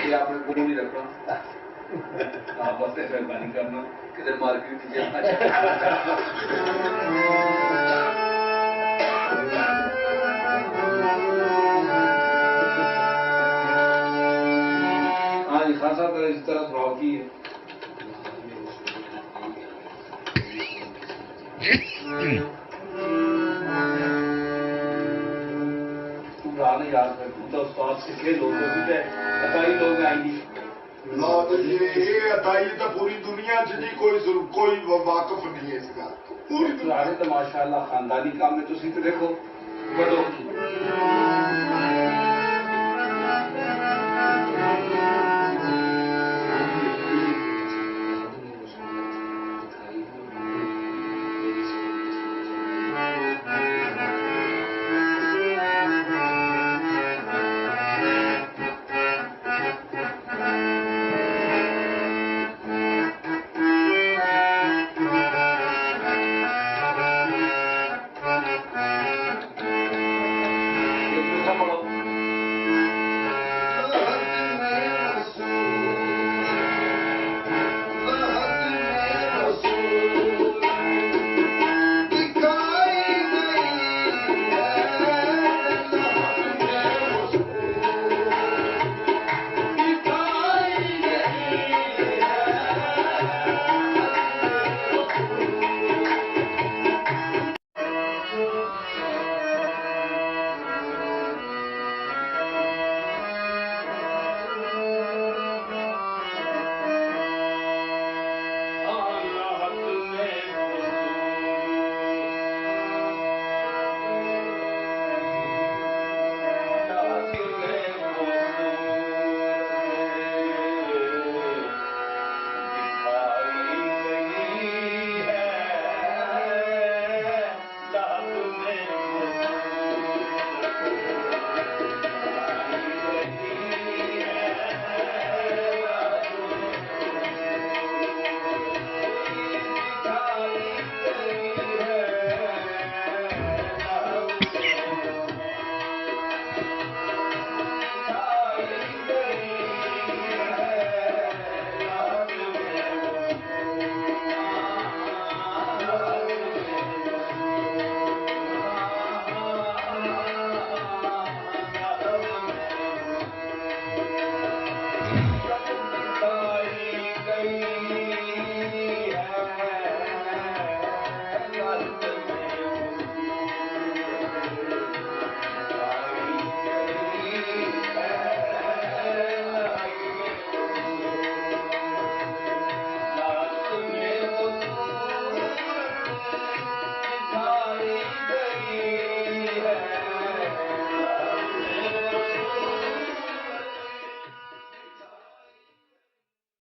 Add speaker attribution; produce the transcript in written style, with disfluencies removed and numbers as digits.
Speaker 1: ये आपने को नहीं रखना। हाँ बस मेहरबानी करना किधर मार्केट हाँ जी खासा तरह इस तरह भाव की है। पुराने याद है तो उस्ताद से के लोग अताई लोग आएंगी
Speaker 2: ये अताई तो पूरी दुनिया च जी कोई वाकफ नहीं है इस बात को पूरी
Speaker 1: पुराने तो माशाअल्लाह खानदानी काम में तुसी तो देखो बड़ो